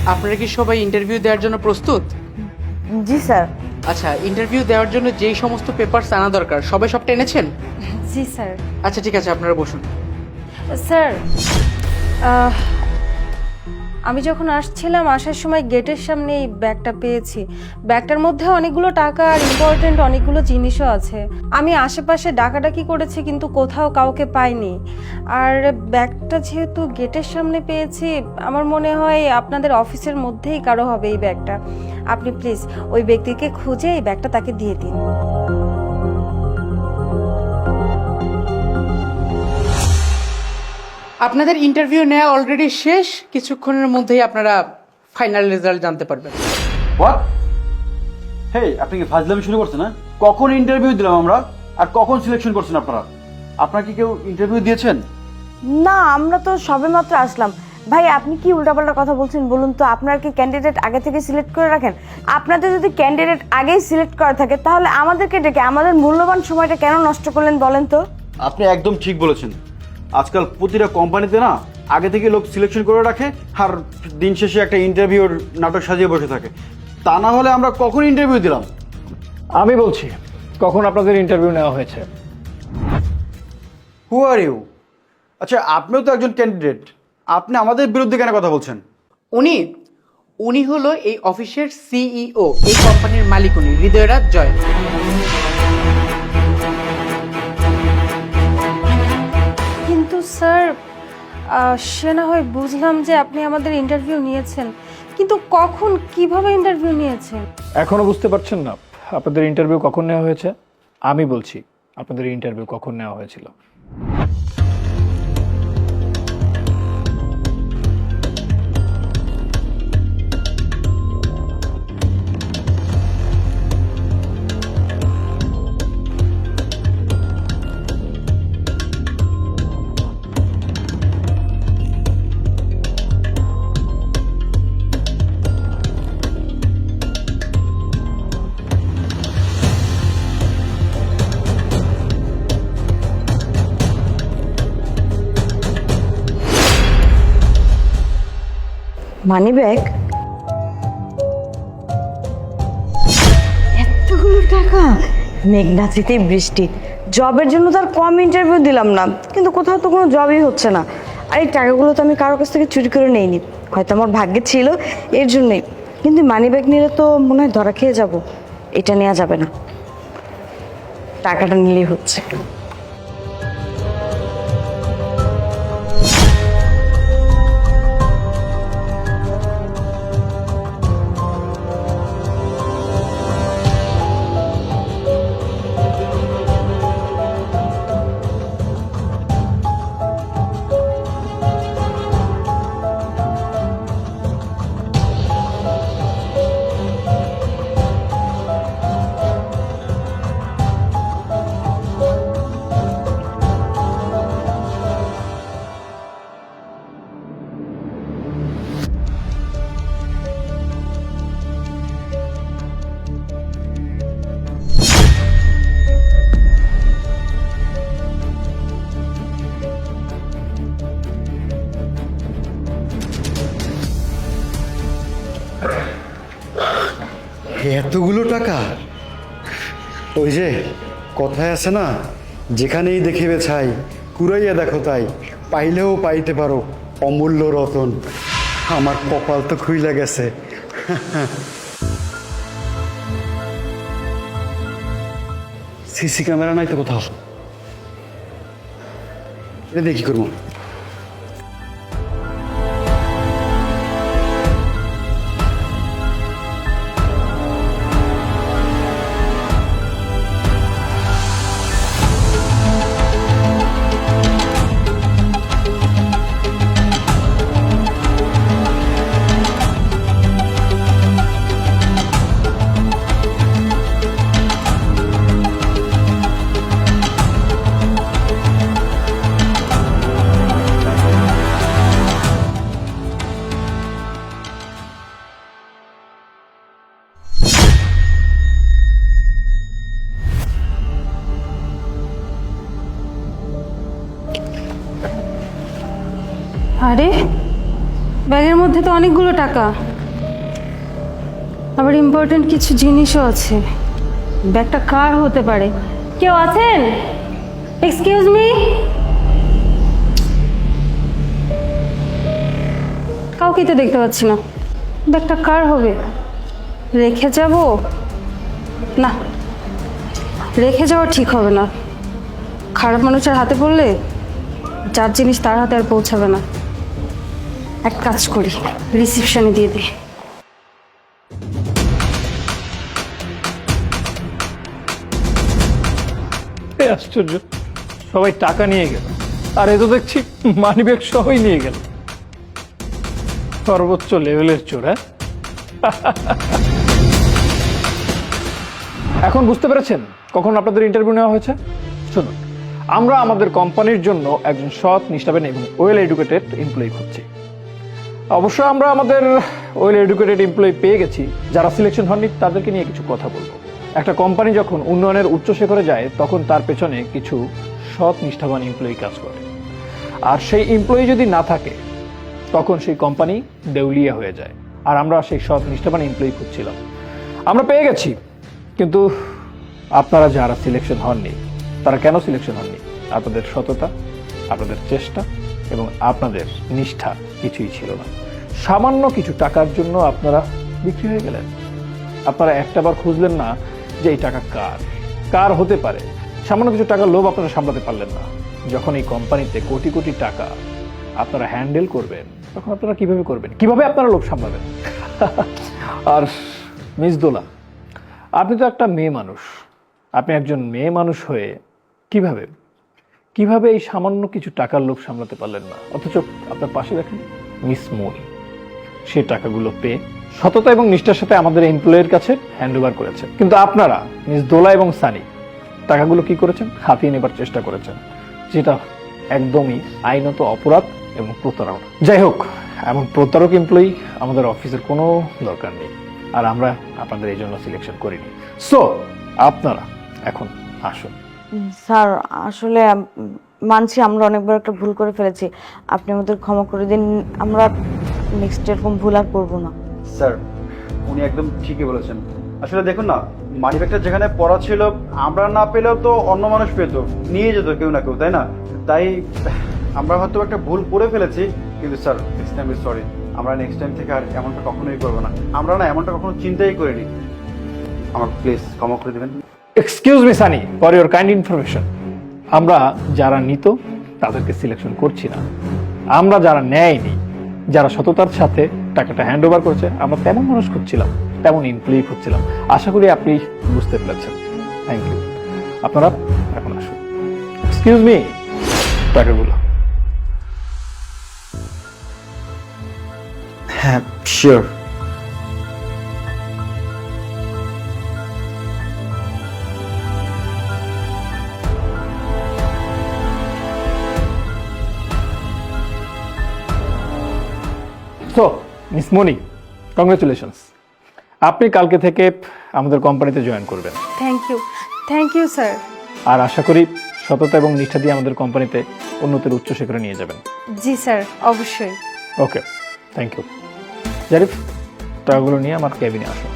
আপনারা কি সবাই ইন্টারভিউ দেওয়ার জন্য প্রস্তুত? জি স্যার। আচ্ছা, ইন্টারভিউ দেওয়ার জন্য যেই সমস্ত পেপারস আনা দরকার সবাই সবটা এনেছেন? জি স্যার। আচ্ছা ঠিক আছে, আপনারা বসুন। স্যার, আমি যখন আসছিলাম আসার সময় গেটের সামনে এই ব্যাগটা পেয়েছি। ব্যাগটার মধ্যে অনেকগুলো টাকা আর ইম্পর্টেন্ট অনেকগুলো জিনিসও আছে। আমি আশেপাশে ডাকাডাকি করেছি কিন্তু কোথাও কাউকে পাইনি। আর ব্যাগটা যেহেতু গেটের সামনে পেয়েছি, আমার মনে হয় আপনাদের অফিসের মধ্যেই কারো হবে এই ব্যাগটা। আপনি প্লিজ ওই ব্যক্তিকে খুঁজে এই ব্যাগটা তাকে দিয়ে দিন। আপনাদের ইন্টারভিউ নেওয়া অলরেডি শেষ, কিছুক্ষণের মধ্যেই আপনারা ফাইনাল রেজাল্ট জানতে পারবেন। হোয়াট? হেই, আপনি কি ফাজলামি শুরু করছেন? না, কখন ইন্টারভিউ দিলাম আমরা আর কখন সিলেকশন করছেন আপনারা? আপনারা কি কেউ ইন্টারভিউ দিয়েছেন? না, আমরা তো সবেমাত্র আসলাম। ভাই, আপনি কি উল্টাপাল্টা কথা বলছেন বলুন তো? আপনারা কি ক্যান্ডিডেট আগে থেকে সিলেক্ট করে রাখেন? আপনাদের যদি ক্যান্ডিডেট আগেই সিলেক্ট করা থাকে তাহলে আমাদেরকে ডেকে আমাদের মূল্যবান সময়টা কেন নষ্ট করলেন বলেন তো? আপনি একদম ঠিক বলেছেন। আজকাল প্রতিটা কোম্পানিতে না আগে থেকে লোক সিলেকশন করে রাখে আর দিন শেষে একটা ইন্টারভিউর নাটক সাজিয়ে বসে থাকে। তা না হলে আমরা কখন ইন্টারভিউ দিলাম? আমি বলছি, কখন আপনাদের ইন্টারভিউ নেওয়া হয়েছে? হু আর ইউ? আচ্ছা, আপনিও তো একজন ক্যান্ডিডেট, আপনি আমাদের বিরুদ্ধে কেন কথা বলছেন? উনি হলো এই অফিসের সিইও, এই কোম্পানির মালিক উনি, হৃদয়রাজ জয়। কিন্তু স্যার, সে না হয় বুঝলাম যে আপনি আমাদের ইন্টারভিউ নিয়েছেন, কিন্তু কখন কিভাবে ইন্টারভিউ নিয়েছেন? এখনো বুঝতে পারছেন না আপনাদের ইন্টারভিউ কখন নেওয়া হয়েছে? আমি বলছি, আপনাদের ইন্টারভিউ কখন নেওয়া হয়েছিল? Money bag? এতগুলো টাকা! মেঘনাথিতে বৃষ্টি। জবের জন্য তো আর কম ইন্টারভিউ দিলাম না, কিন্তু কোথাও তো কোনো জবই হচ্ছে না। আর এই টাকাগুলো তো আমি কারো কাছ থেকে চুরি করে নেইনি, হয়তো আমার ভাগ্যে ছিল এর জন্যই। কিন্তু মানি ব্যাগ নিলে তো মনে হয় ধরা খেয়ে যাব। এটা নেওয়া যাবে না, টাকাটা নিলেই হচ্ছে। এতগুলো টাকা! ওই যে কথায় আছে না, যেখানেই দেখিবে ছাই, কুড়াইয়া দেখো তাই, পাইলেও পাইতে পারো অমূল্য রতন। আমার কপাল তো খুইলা গেছে। সিসি ক্যামেরা নাই তো কোথাও? এটা দেখি করবো। আরে, ব্যাগের মধ্যে তো অনেকগুলো টাকা। আবার ইম্পর্টেন্ট কিছু জিনিসও আছে। ব্যাগটা কার হতে পারে? কেউ আছেন? Excuse me. কাউকে তো দেখতে পাচ্ছি না। ব্যাগটা কার হবে? রেখে যাব না, রেখে যাওয়া ঠিক হবে না। খারাপ মানুষের হাতে পড়লে যার জিনিস তার হাতে আর পৌঁছাবে না। এক কাজ করি, রিসিপশনে দিয়ে দিই। আশ্চর্য, সবাই টাকা নিয়ে গেল, আর এ তো দেখছি মানিব্যাগ সবই নিয়ে গেল। সর্বোচ্চ লেভেলের চোর। হ্যাঁ, এখন বুঝতে পেরেছেন কখন আপনাদের ইন্টারভিউ নেওয়া হয়েছে? শুনুন, আমরা আমাদের কোম্পানির জন্য একজন সৎ, নিষ্ঠাবান এবং ওয়েল এডুকেটেড এমপ্লয়ি খুঁজছি। অবশ্য আমরা আমাদের ওয়েল এডুকেটেড এমপ্লয়ি পেয়ে গেছি। যারা সিলেকশন হননি তাদেরকে নিয়ে কিছু কথা বলবো। একটা কোম্পানি যখন উন্নয়নের উচ্চ শিখরে যায় তখন তার পেছনে কিছু সৎ, নিষ্ঠাবান এমপ্লয়ি কাজ করে। আর সেই এমপ্লয়ি যদি না থাকে তখন সেই কোম্পানি দেউলিয়া হয়ে যায়। আর আমরা সেই সৎ, নিষ্ঠাবান এমপ্লয়ি খুঁজছিলাম, আমরা পেয়ে গেছি। কিন্তু আপনারা যারা সিলেকশন হননি তারা কেন সিলেকশন হননি? আপনাদের সততা, আপনাদের চেষ্টা এবং আপনাদের নিষ্ঠা কিছুই ছিল না। সামান্য কিছু টাকার জন্য আপনারা বিক্রি হয়ে গেলেন। আপনারা একটাবার খুঁজলেন না যে এই টাকা কার, কার হতে পারে। সামান্য কিছু টাকার লোভ আপনারা সামলাতে পারলেন না। যখন এই কোম্পানিতে কোটি কোটি টাকা আপনারা হ্যান্ডেল করবেন তখন আপনারা কিভাবে করবেন, কিভাবে আপনারা লোভ সামলাবেন? আর মিস দোলা, আপনি তো একটা মেয়ে মানুষ। আপনি একজন মেয়ে মানুষ হয়ে কিভাবে কিভাবে এই সামান্য কিছু টাকার লোভ সামলাতে পারলেন না? অথচ আপনার পাশে দেখেন মিস মনি, সে টাকাগুলো পেয়ে সততা এবং নিষ্ঠার সাথে আমাদের এমপ্লয়ের কাছে হ্যান্ড ওভার করেছে। কিন্তু আপনারা মিস দোলা এবং সানি টাকাগুলো কি করেছেন? হাতিয়ে নেবার চেষ্টা করেছেন, যেটা একদমই আইনত অপরাধ এবং প্রতারণা। যাই হোক, এমন প্রতারক এমপ্লয়ি আমাদের অফিসের কোনো দরকার নেই, আর আমরা আপনাদের এই জন্য সিলেকশন করিনি। সো আপনারা এখন আসুন। স্যার, আসলে মানছি আমরা অনেকবার একটা ভুল করে ফেলেছি, আপনি আমাদের ক্ষমা করে দিন। আমরা নেক্সট এরকম ভুল আর করবো না। স্যার, উনি একদম ঠিকই বলেছেন। আসলে দেখুন না, মানিব্যাগটা যেখানে পড়া ছিল আমরা না পেলেও তো অন্য মানুষ পেতো, নিয়ে যেত কেউ না কেউ, তাই না? তাই আমরা হয়তো একটা ভুল করে ফেলেছি, কিন্তু স্যার এক্সট্রিমলি সরি। আমরা নেক্সট টাইম থেকে আর এমনটা কখনোই করবো না। আমরা না এমনটা কখনো চিন্তাই করিনি। আমার প্লিজ ক্ষমা করে দেবেন। Excuse me Sunny, for your kind information, আমরা যারা নিত তাদেরকে সিলেকশন করছি না। আমরা যারা নেয়নি, যারা সততার সাথে টাকাটা হ্যান্ড ওভার করেছে, আমরা তেমন মানুষ খুঁজছিলাম, তেমন এমপ্লয়ি খুঁজছিলাম। আশা করি আপনি বুঝতে পেরেছেন। Thank you. আপনারা এখন আসুন। এক্সকিউজ মি, টাকাগুলো। হ্যাঁ, sure. So miss Moni, congratulations, আপনি কালকে থেকে আমাদের কোম্পানিতে জয়েন করবেন। Thank you sir. আর আশা করি সততা এবং নিষ্ঠা দিয়ে আমাদের কোম্পানিতে উন্নতির উচ্চ শিখরে নিয়ে যাবেন। জি স্যার, অবশ্যই। ওকে, থ্যাংক ইউ। জারিফ, টাকাগুলো নিয়ে আমার কেবিনে আসুন।